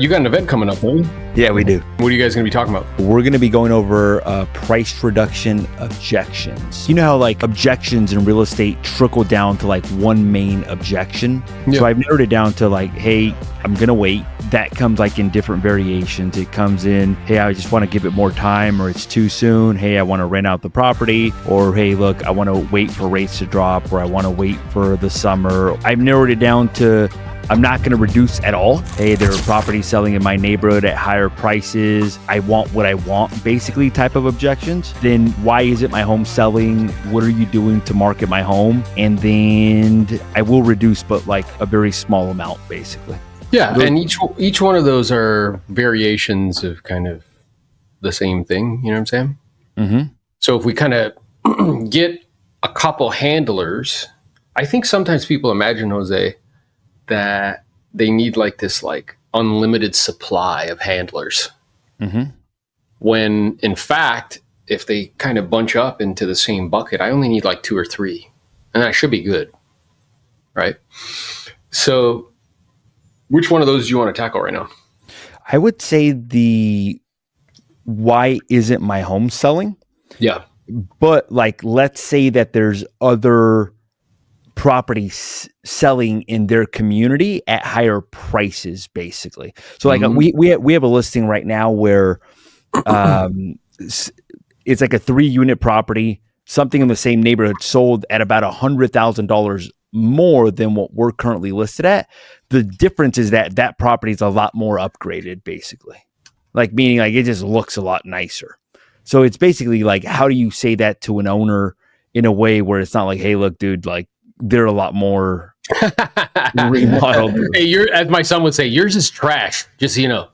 You got an event coming up, don't you? Yeah, we do. What are you guys going to be talking about? We're going to be going over price reduction objections. You know how like objections in real estate trickle down to like one main objection? Yeah. So I've narrowed it down to like, hey, I'm going to wait. That comes like in different variations. It comes in, hey, I just want to give it more time, or it's too soon. Hey, I want to rent out the property, or hey, look, I want to wait for rates to drop, or I want to wait for the summer. I've narrowed it down to I'm not going to reduce at all. Hey, there are properties selling in my neighborhood at higher prices. I want what I want, basically type of objections. Then why isn't my home selling? What are you doing to market my home? And then I will reduce, but like a very small amount, basically. Yeah, and each one of those are variations of kind of the same thing. You know what I'm saying? Mm-hmm. So if we kind of get a couple handlers, I think sometimes people imagine, Jose, that they need like this like unlimited supply of handlers. Mm-hmm. When in fact, if they kind of bunch up into the same bucket, I only need like 2 or 3, and I should be good, right? So which one of those do you want to tackle right now? I would say the why isn't my home selling? Yeah. But like, let's say that there's other properties selling in their community at higher prices, basically. So like we have a listing right now where it's like a 3-unit property, something in the same neighborhood sold at about $100,000 more than what we're currently listed at. The difference is that that property is a lot more upgraded, basically. Like meaning like it just looks a lot nicer. So it's basically like, how do you say that to an owner in a way where it's not like, hey, look, dude, like they're a lot more remodeled. Hey, as my son would say, yours is trash, just so you know.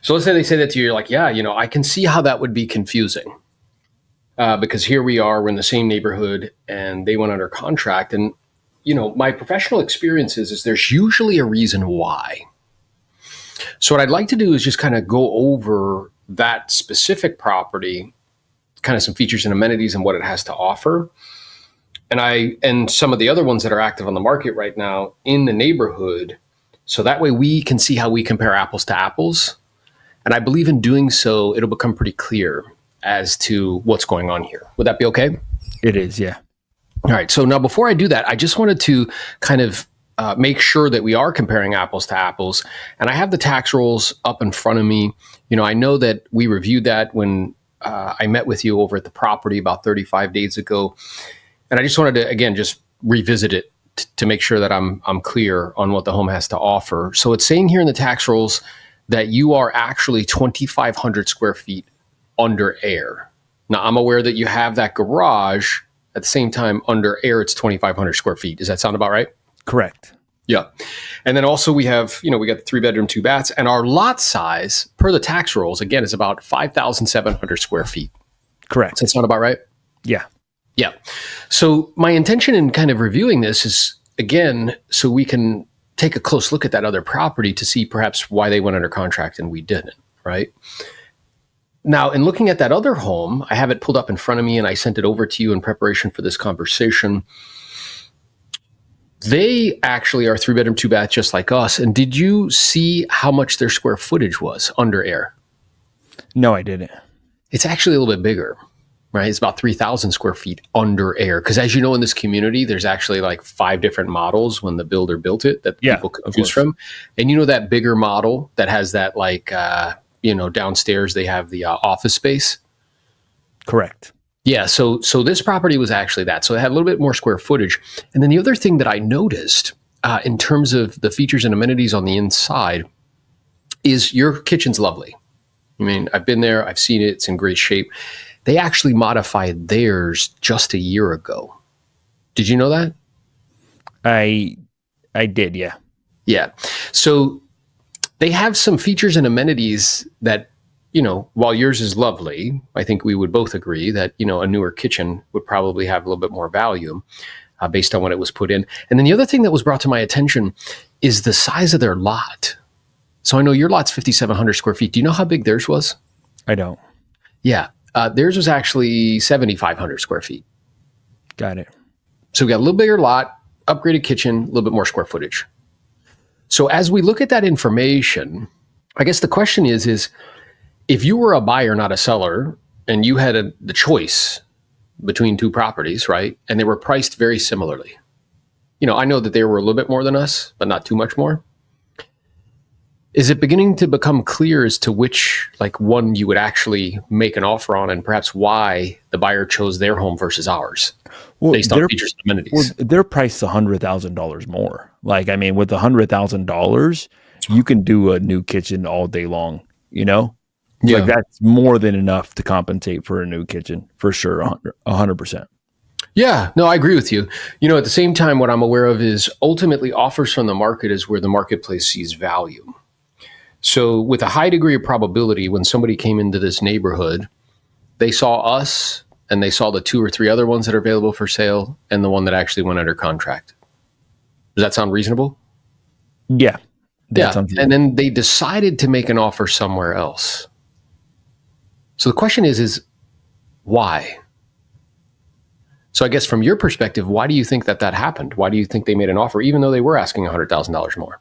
So let's say they say that to you, you're like, yeah, I can see how that would be confusing. Because here we are, we're in the same neighborhood, and they went under contract. And, my professional experience is there's usually a reason why. So what I'd like to do is just kind of go over that specific property, kind of some features and amenities and what it has to offer. And some of the other ones that are active on the market right now in the neighborhood. So that way we can see how we compare apples to apples. And I believe in doing so, it'll become pretty clear as to what's going on here. Would that be okay? It is, yeah. All right. So now before I do that, I just wanted to kind of make sure that we are comparing apples to apples. And I have the tax rolls up in front of me. I know that we reviewed that when I met with you over at the property about 35 days ago. And I just wanted to, again, just revisit it to make sure that I'm clear on what the home has to offer. So it's saying here in the tax rolls that you are actually 2,500 square feet under air. Now, I'm aware that you have that garage. At the same time, under air, it's 2,500 square feet. Does that sound about right? Correct. Yeah. And then also we have, we got the 3-bedroom, 2 baths. And our lot size, per the tax rolls, again, is about 5,700 square feet. Correct. Does that sound about right? Yeah. Yeah. So my intention in kind of reviewing this is, again, so we can take a close look at that other property to see perhaps why they went under contract and we didn't, right? Now, in looking at that other home, I have it pulled up in front of me and I sent it over to you in preparation for this conversation. They actually are 3-bedroom, 2 bath, just like us. And did you see how much their square footage was under air? No, I didn't. It's actually a little bit bigger. Right, it's about 3,000 square feet under air. Because as you know, in this community, there's actually like 5 different models when the builder built it that people could choose from. And that bigger model that has that like, downstairs they have the office space. Correct. Yeah, so this property was actually that. So it had a little bit more square footage. And then the other thing that I noticed in terms of the features and amenities on the inside is your kitchen's lovely. I mean, I've been there, I've seen it, it's in great shape. They actually modified theirs just a year ago. Did you know that? I did, yeah. Yeah. So they have some features and amenities that, while yours is lovely, I think we would both agree that, a newer kitchen would probably have a little bit more value based on when it was put in. And then the other thing that was brought to my attention is the size of their lot. So I know your lot's 5,700 square feet. Do you know how big theirs was? I don't. Yeah. Theirs was actually 7,500 square feet. Got it. So we got a little bigger lot, upgraded kitchen, a little bit more square footage. So as we look at that information, I guess the question is if you were a buyer, not a seller, and you had the choice between two properties, right? And they were priced very similarly. I know that they were a little bit more than us, but not too much more. Is it beginning to become clear as to which, like, one you would actually make an offer on, and perhaps why the buyer chose their home versus ours, based on features and amenities? They're priced $100,000 more. Like, I mean, with $100,000, you can do a new kitchen all day long. Yeah. Like, that's more than enough to compensate for a new kitchen, for sure, 100%. Yeah, no, I agree with you. At the same time, what I'm aware of is ultimately offers from the market is where the marketplace sees value. So with a high degree of probability, when somebody came into this neighborhood, they saw us and they saw the 2 or 3 other ones that are available for sale and the one that actually went under contract. Does that sound reasonable? Yeah. Yeah. And then they decided to make an offer somewhere else. So the question is why? So I guess from your perspective, why do you think that happened? Why do you think they made an offer, even though they were asking $100,000 more?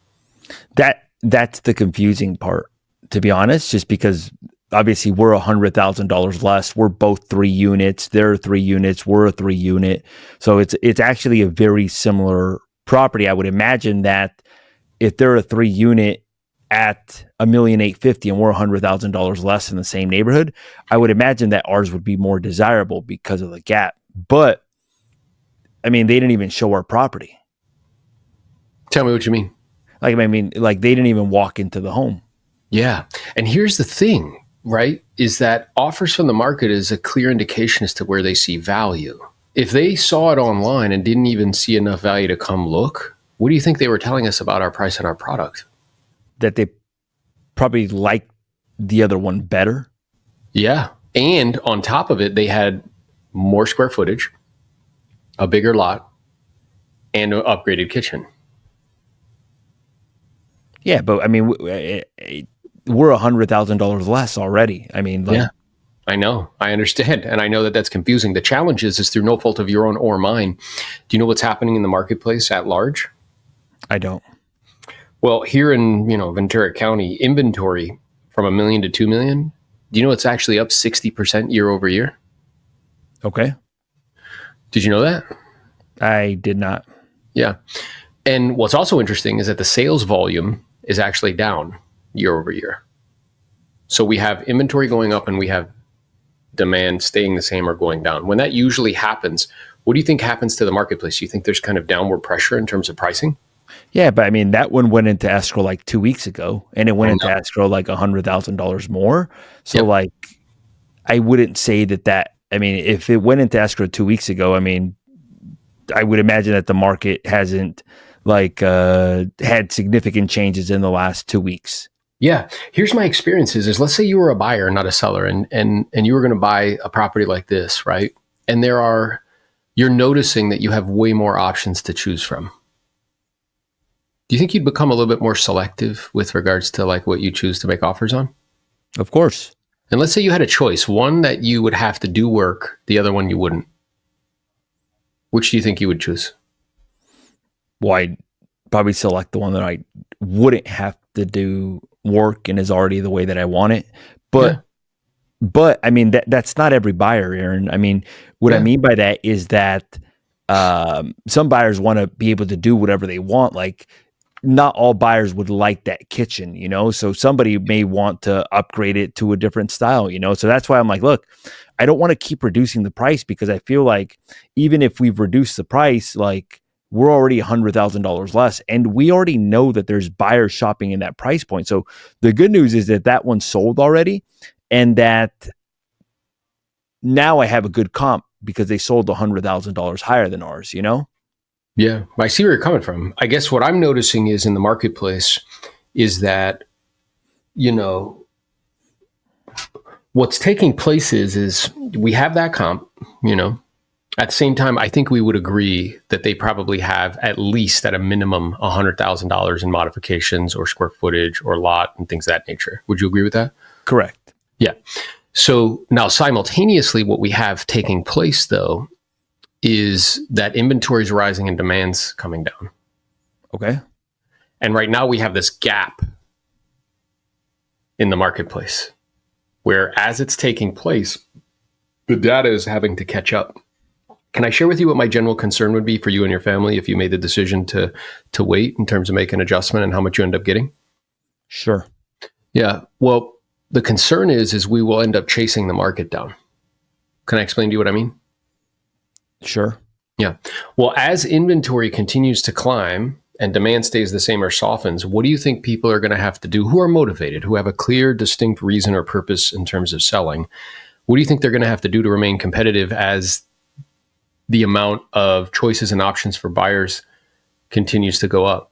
That's the confusing part, to be honest, just because obviously we're $100,000 less. We're both 3 units. They're 3 units. We're a 3 unit. So it's actually a very similar property. I would imagine that if they're a 3 unit at $1,850,000 and we're $100,000 less in the same neighborhood, I would imagine that ours would be more desirable because of the gap. But I mean, they didn't even show our property. Tell me what you mean. Like, I mean, like they didn't even walk into the home. Yeah. And here's the thing, right? Is that offers from the market is a clear indication as to where they see value. If they saw it online and didn't even see enough value to come look, what do you think they were telling us about our price and our product? That they probably liked the other one better. Yeah. And on top of it, they had more square footage, a bigger lot, and an upgraded kitchen. Yeah, but I mean, we're $100,000 less already. I mean, like, yeah, I know, I understand, and I know that that's confusing. The challenge is through no fault of your own or mine. Do you know what's happening in the marketplace at large? I don't. Well, here in Ventura County, inventory from $1 million to $2 million. Do you know it's actually up 60% year over year? Okay. Did you know that? I did not. Yeah. And what's also interesting is that the sales volume is actually down year over year. So we have inventory going up and we have demand staying the same or going down. When that usually happens, what do you think happens to the marketplace? Do you think there's kind of downward pressure in terms of pricing? Yeah, but I mean, that one went into escrow like 2 weeks ago, and it went into escrow like $100,000 more. So, like, I wouldn't say that. I mean, if it went into escrow 2 weeks ago, I mean, I would imagine that the market hasn't had significant changes in the last 2 weeks. Yeah. Here's my experiences is let's say you were a buyer, not a seller, and you were going to buy a property like this, right? And you're noticing that you have way more options to choose from. Do you think you'd become a little bit more selective with regards to like what you choose to make offers on? Of course. And let's say you had a choice, one that you would have to do work, the other one you wouldn't. Which do you think you would choose? Well, I'd probably select the one that I wouldn't have to do work and is already the way that I want it. But I mean, that's not every buyer, Aaron. I mean, what I mean by that is that some buyers want to be able to do whatever they want. Like, not all buyers would like that kitchen, so somebody may want to upgrade it to a different style, so that's why I'm like, look, I don't want to keep reducing the price because I feel like even if we've reduced the price, like we're already $100,000 less, and we already know that there's buyers shopping in that price point. So the good news is that one sold already, and that now I have a good comp because they sold $100,000 higher than ours, Yeah, I see where you're coming from. I guess what I'm noticing is in the marketplace is that, what's taking place is we have that comp, At the same time, I think we would agree that they probably have at least at a minimum $100,000 in modifications or square footage or lot and things of that nature. Would you agree with that? Correct. Yeah. So now simultaneously, what we have taking place though, is that inventory is rising and demand's coming down. Okay. And right now we have this gap in the marketplace, where as it's taking place, the data is having to catch up. Can I share with you what my general concern would be for you and your family if you made the decision to wait in terms of making an adjustment and how much you end up getting? Sure. Yeah. Well, the concern is we will end up chasing the market down. Can I explain to you what I mean? Sure. Yeah. Well, as inventory continues to climb and demand stays the same or softens, what do you think people are going to have to do who are motivated, who have a clear, distinct reason or purpose in terms of selling? What do you think they're going to have to do to remain competitive as the amount of choices and options for buyers continues to go up?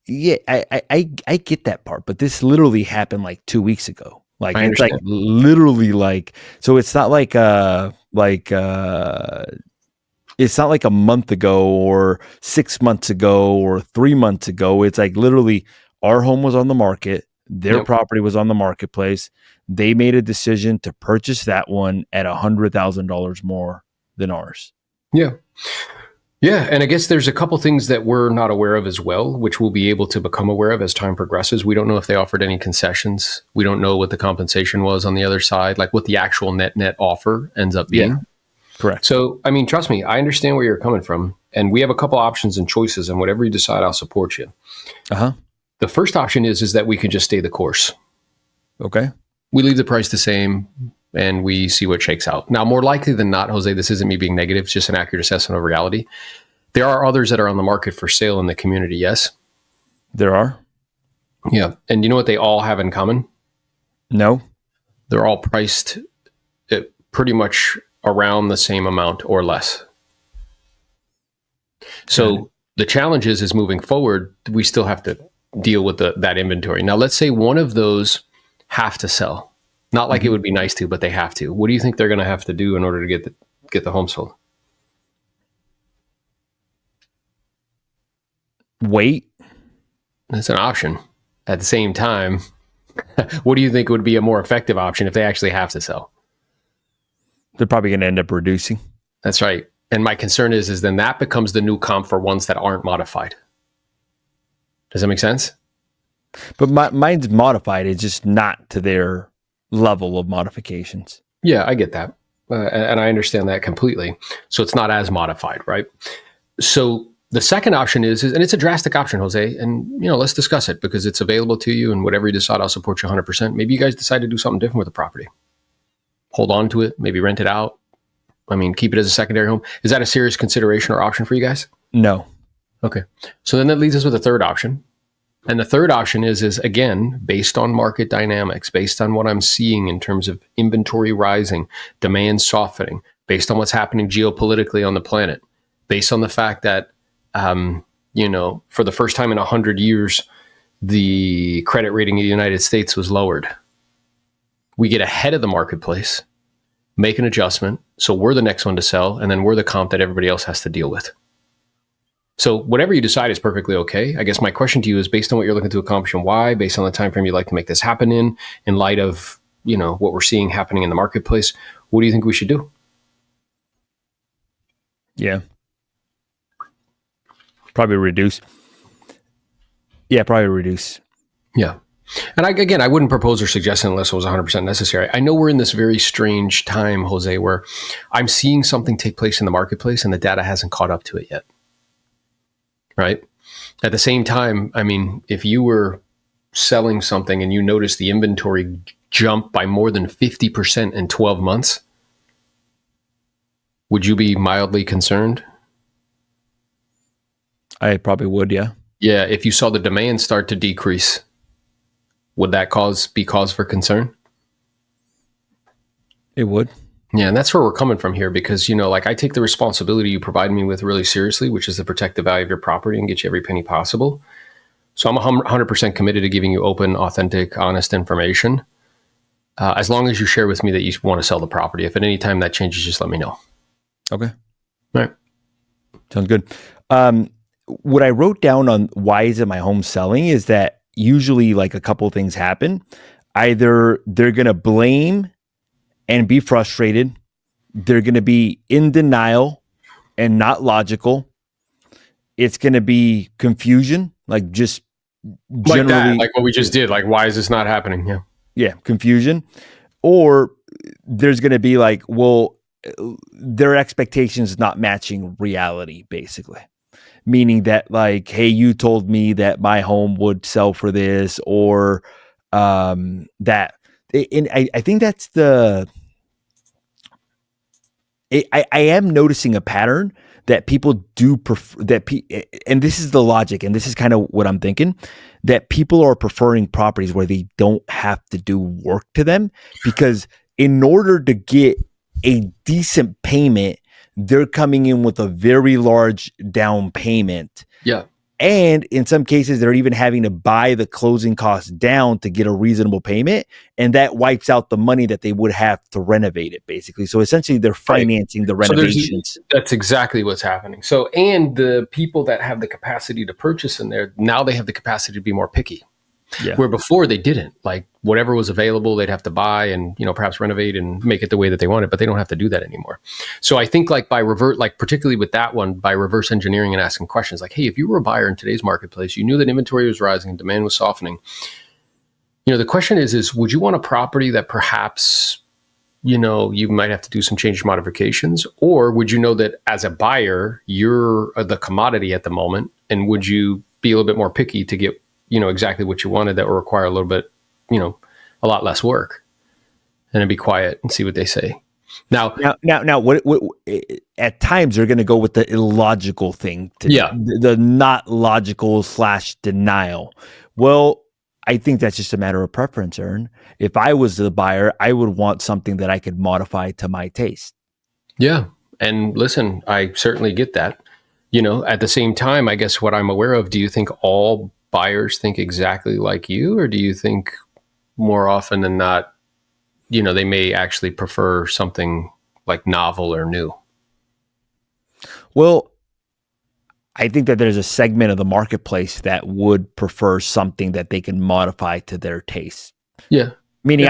Yeah, I get that part, but this literally happened like 2 weeks ago. Like I it's like understand. literally like, so it's not like it's not like a month ago or 6 months ago or 3 months ago. It's like literally our home was on the market, their Yep. property was on the marketplace. They made a decision to purchase that one at $100,000 more than ours. Yeah. Yeah. And I guess there's a couple things that we're not aware of as well, which we'll be able to become aware of as time progresses. We don't know if they offered any concessions. We don't know what the compensation was on the other side, like what the actual net offer ends up being. Yeah. Correct. So, I mean, trust me, I understand where you're coming from. And we have a couple options and choices, and whatever you decide, I'll support you. Uh-huh. The first option is that we can just stay the course. Okay. We leave the price the same and we see what shakes out. Now, more likely than not, Jose, this isn't me being negative, it's just an accurate assessment of reality. There are others that are on the market for sale in the community, yes? There are? Yeah. And you know what they all have in common? No. They're all priced at pretty much around the same amount or less. So the challenge is moving forward, we still have to deal with that inventory. Now, let's say one of those have to sell. Not like it would be nice to, but they have to. What do you think they're going to have to do in order to get the home sold? Wait. That's an option. At the same time, what do you think would be a more effective option if they actually have to sell? They're probably going to end up reducing. That's right. And my concern is then that becomes the new comp for ones that aren't modified. Does that make sense? But mine's modified. It's just not to their level of modifications. Yeah, I get that. And I understand that completely. So it's not as modified, right? So the second option is, and it's a drastic option, Jose, and let's discuss it because it's available to you, and whatever you decide, I'll support you 100%. Maybe you guys decide to do something different with the property. Hold on to it, maybe rent it out. I mean, keep it as a secondary home. Is that a serious consideration or option for you guys? No. Okay. So then that leads us with a third option. And the third option is again, based on market dynamics, based on what I'm seeing in terms of inventory rising, demand softening, based on what's happening geopolitically on the planet, based on the fact that, for the first time in 100 years, the credit rating of the United States was lowered. We get ahead of the marketplace, make an adjustment, so we're the next one to sell, and then we're the comp that everybody else has to deal with. So whatever you decide is perfectly okay. I guess my question to you is based on what you're looking to accomplish and why, based on the time frame you'd like to make this happen in light of, what we're seeing happening in the marketplace, what do you think we should do? Yeah. Probably reduce. Yeah, probably reduce. Yeah. And I wouldn't propose or suggest it unless it was 100% necessary. I know we're in this very strange time, Jose, where I'm seeing something take place in the marketplace and the data hasn't caught up to it yet. Right? At the same time, I mean, if you were selling something and you notice the inventory jump by more than 50% in 12 months, would you be mildly concerned? I probably would, yeah. Yeah, if you saw the demand start to decrease, would that be cause for concern? It would. Yeah, and that's where we're coming from here because, I take the responsibility you provide me with really seriously, which is to protect the value of your property and get you every penny possible. So I'm 100% committed to giving you open, authentic, honest information. As long as you share with me that you want to sell the property. If at any time that changes, just let me know. Okay. All right. Sounds good. What I wrote down on why is it my home selling is that usually like a couple of things happen. Either they're going to blame and be frustrated. They're going to be in denial and not logical. It's going to be confusion, like just generally. Like what we just did. Like, why is this not happening? Yeah. confusion, or there's going to be like, well, their expectations not matching reality, basically. Meaning that, like, hey, you told me that my home would sell for this, or that. And I think that's I am noticing a pattern that people do prefer and this is the logic, and this is kind of what I'm thinking, that people are preferring properties where they don't have to do work to them, because in order to get a decent payment, they're coming in with a very large down payment. Yeah. And in some cases, they're even having to buy the closing costs down to get a reasonable payment. And that wipes out the money that they would have to renovate it, basically. So essentially, they're financing the renovations. That's exactly what's happening. So, and the people that have the capacity to purchase in there, now they have the capacity to be more picky. Yeah. Where before they didn't. Like whatever was available, they'd have to buy and, perhaps renovate and make it the way that they wanted, but they don't have to do that anymore. So I think like particularly with that one, by reverse engineering and asking questions like, hey, if you were a buyer in today's marketplace, you knew that inventory was rising and demand was softening. The question is would you want a property that perhaps, you might have to do some change modifications, or would you know that as a buyer, you're the commodity at the moment, and would you be a little bit more picky to get exactly what you wanted that will require a little bit, a lot less work, and then be quiet and see what they say. Now, what at times they're going to go with the illogical thing, the not logical / denial. Well, I think that's just a matter of preference, Ern. If I was the buyer, I would want something that I could modify to my taste. Yeah. And listen, I certainly get that. At the same time, I guess what I'm aware of, do you think all buyers think exactly like you, or do you think more often than not, they may actually prefer something like novel or new? Well, I think that there's a segment of the marketplace that would prefer something that they can modify to their taste. Yeah. Meaning,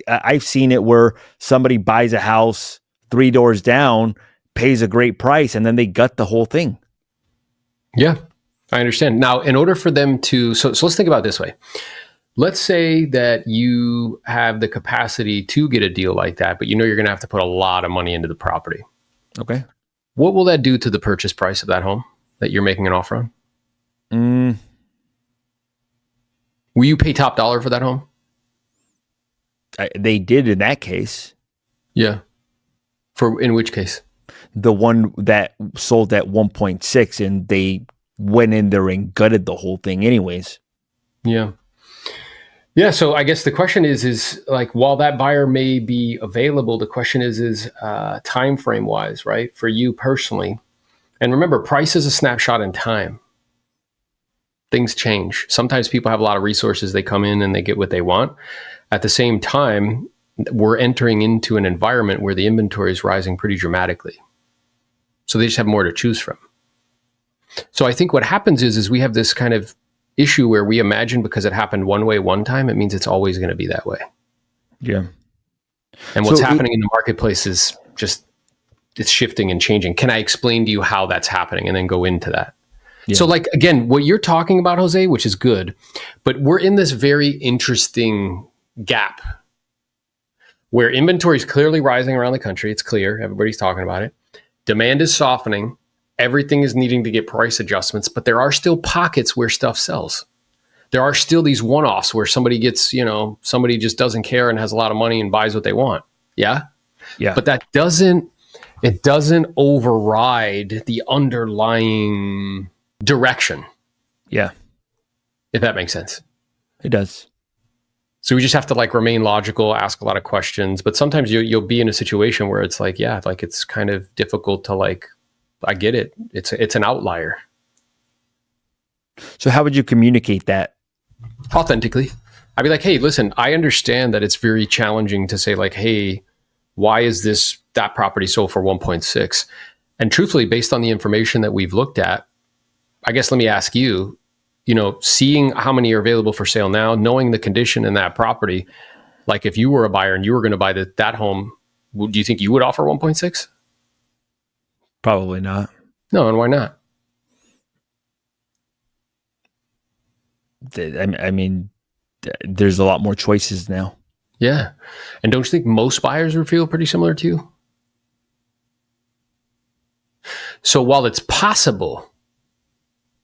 I've seen it where somebody buys a house 3 doors down, pays a great price, and then they gut the whole thing. Yeah, I understand. Now, in order for them to, so let's think about it this way. Let's say that you have the capacity to get a deal like that, but you're going to have to put a lot of money into the property. Okay. What will that do to the purchase price of that home that you're making an offer on? Will you pay top dollar for that home? They did in that case. Yeah. In which case? The one that sold at 1.6, and they went in there and gutted the whole thing anyways. Yeah. Yeah. So I guess the question is like, while that buyer may be available, the question is time frame wise, right? For you personally. And remember, price is a snapshot in time. Things change. Sometimes people have a lot of resources. They come in and they get what they want. At the same time, we're entering into an environment where the inventory is rising pretty dramatically. So they just have more to choose from. So I think what happens is we have this kind of issue where we imagine because it happened one way one time, it means it's always going to be that way. Yeah. And what's happening in the marketplace is just, it's shifting and changing. Can I explain to you how that's happening and then go into that? Yeah. So like, again, what you're talking about, Jose, which is good, but we're in this very interesting gap where inventory is clearly rising around the country. It's clear. Everybody's talking about it. Demand is softening. Everything is needing to get price adjustments, but there are still pockets where stuff sells. There are still these one-offs where somebody gets, somebody just doesn't care and has a lot of money and buys what they want. Yeah. Yeah. But that doesn't override the underlying direction. Yeah. If that makes sense. It does. So we just have to like remain logical, ask a lot of questions, but sometimes you'll be in a situation where it's like, yeah, like it's kind of difficult to like, I get it. It's an outlier. So how would you communicate that? Authentically. I'd be like, hey, listen, I understand that it's very challenging to say like, hey, why is that property sold for 1.6? And truthfully, based on the information that we've looked at, I guess let me ask you, seeing how many are available for sale now, knowing the condition in that property, like if you were a buyer and you were going to buy that home, do you think you would offer 1.6? Probably not. No, and why not? I mean, there's a lot more choices now. Yeah. And don't you think most buyers would feel pretty similar to you? So while it's possible,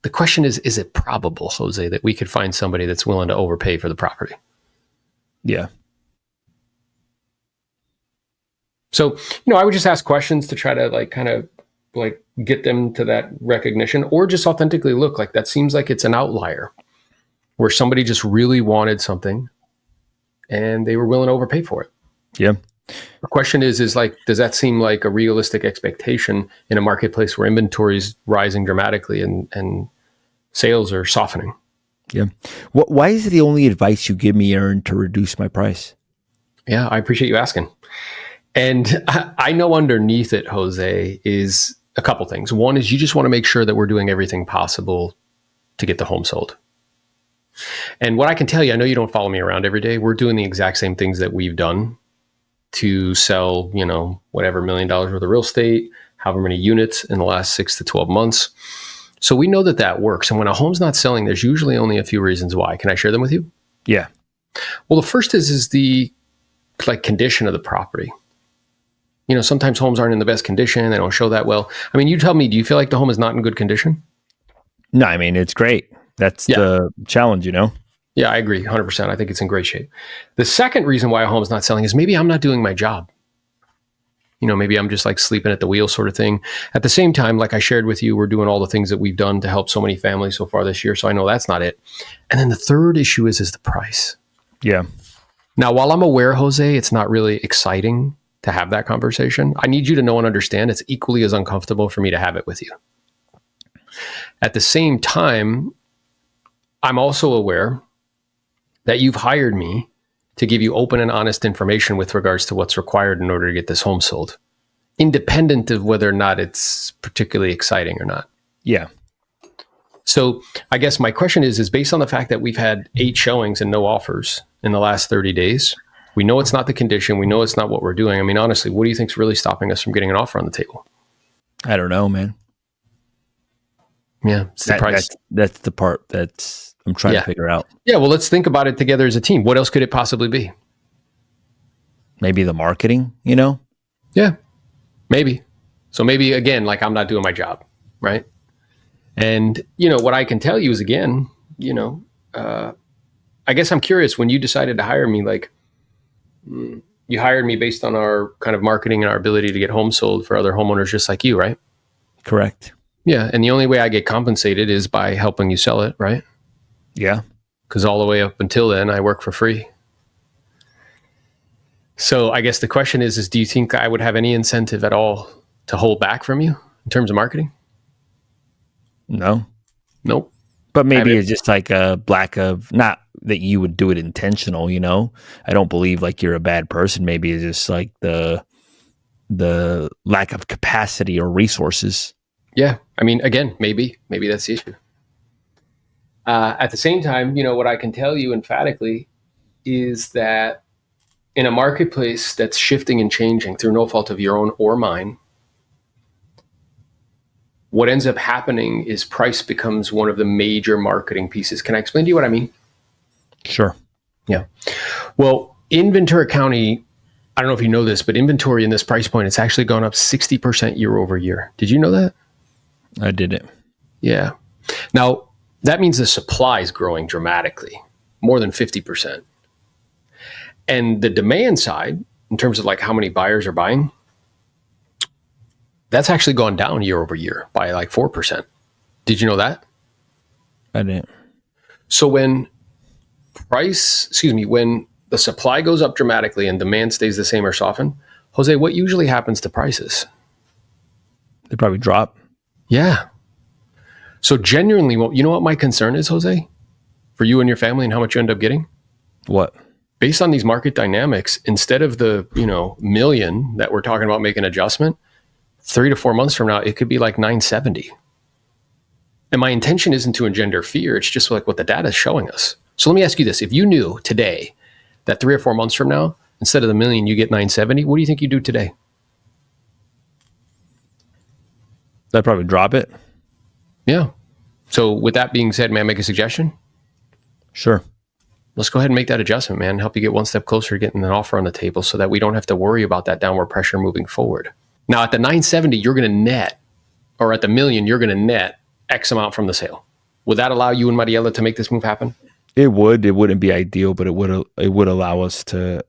the question is it probable, Jose, that we could find somebody that's willing to overpay for the property? Yeah. So, I would just ask questions to try to like kind of like get them to that recognition, or just authentically look like that seems like it's an outlier where somebody just really wanted something and they were willing to overpay for it. Yeah. The question is like, does that seem like a realistic expectation in a marketplace where inventory is rising dramatically and sales are softening? Yeah. Why is it the only advice you give me, Aaron, to reduce my price? Yeah, I appreciate you asking. And I know underneath it, Jose, is a couple things. One is you just want to make sure that we're doing everything possible to get the home sold. And what I can tell you, I know you don't follow me around every day. We're doing the exact same things that we've done to sell, whatever $1 million worth of real estate, however many units in the last 6 to 12 months. So we know that works. And when a home's not selling, there's usually only a few reasons why. Can I share them with you? Yeah. Well, the first is the like condition of the property. Sometimes homes aren't in the best condition. They don't show that well. I mean, you tell me, do you feel like the home is not in good condition? No, I mean, it's great. That's the challenge, Yeah, I agree 100%. I think it's in great shape. The second reason why a home is not selling is maybe I'm not doing my job. Maybe I'm just like sleeping at the wheel sort of thing. At the same time, like I shared with you, we're doing all the things that we've done to help so many families so far this year. So I know that's not it. And then the third issue is the price. Yeah. Now, while I'm aware, Jose, it's not really exciting to have that conversation, I need you to know and understand it's equally as uncomfortable for me to have it with you. At the same time, I'm also aware that you've hired me to give you open and honest information with regards to what's required in order to get this home sold, independent of whether or not it's particularly exciting or not. Yeah. So I guess my question is based on the fact that we've had 8 showings and no offers in the last 30 days, we know it's not the condition. We know it's not what we're doing. I mean, honestly, what do you think is really stopping us from getting an offer on the table? I don't know, man. Yeah, it's the price. That's the part I'm trying to figure out. Yeah, well, let's think about it together as a team. What else could it possibly be? Maybe the marketing, Yeah, maybe. So maybe, again, like I'm not doing my job, right? And, what I can tell you is, again, I guess I'm curious, when you decided to hire me, like, you hired me based on our kind of marketing and our ability to get homes sold for other homeowners just like you, right? Correct. Yeah. And the only way I get compensated is by helping you sell it, right? Yeah. Because all the way up until then, I work for free. So I guess the question is do you think I would have any incentive at all to hold back from you in terms of marketing? No. Nope. But maybe it's just like a lack of, not that you would do it intentional, I don't believe like you're a bad person. Maybe it's just like the lack of capacity or resources. Yeah. I mean, again, maybe that's the issue. At the same time, what I can tell you emphatically is that in a marketplace that's shifting and changing through no fault of your own or mine, what ends up happening is price becomes one of the major marketing pieces. Can I explain to you what I mean? Sure. Yeah. Well, in Ventura County, I don't know if you know this, but inventory in this price point, it's actually gone up 60% year over year. Did you know that? I didn't. Yeah. Now, that means the supply is growing dramatically, more than 50%. And the demand side, in terms of like how many buyers are buying, that's actually gone down year over year by like 4%. Did you know that? I didn't. So when the supply goes up dramatically and demand stays the same or soften, Jose, what usually happens to prices? They probably drop. Yeah. So genuinely, you know what my concern is, Jose, for you and your family and how much you end up getting? What? Based on these market dynamics, instead of the, million that we're talking about making adjustment, 3 to 4 months from now, it could be like 970. And my intention isn't to engender fear. It's just like what the data is showing us. So let me ask you this. If you knew today that 3 or 4 months from now, instead of the million, you get 970, what do you think you do today? I'd probably drop it. Yeah. So with that being said, may I make a suggestion? Sure. let's go ahead and make that adjustment, man. Help you get one step closer to getting an offer on the table so that we don't have to worry about that downward pressure moving forward. Now at the 970, you're going to net, or at the million, you're going to net X amount from the sale. Would that allow you and Mariela to make this move happen? It would. It wouldn't be ideal, but it would allow us to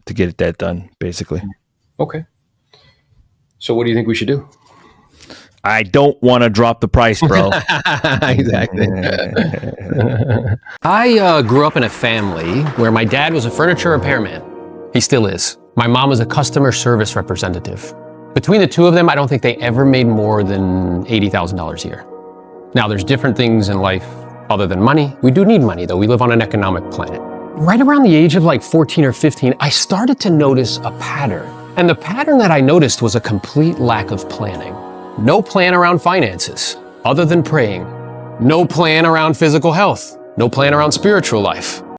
get that done, basically. Okay. So what do you think we should do? I don't want to drop the price, bro. Exactly. I grew up in a family where my dad was a furniture repairman. He still is. My mom was a customer service representative. Between the two of them, I don't think they ever made more than $80,000 a year. Now, there's different things in life other than money. We do need money, though. We live on an economic planet. Right around the age of like 14 or 15, I started to notice a pattern. And the pattern that I noticed was a complete lack of planning. No plan around finances, other than praying. No plan around physical health. No plan around spiritual life.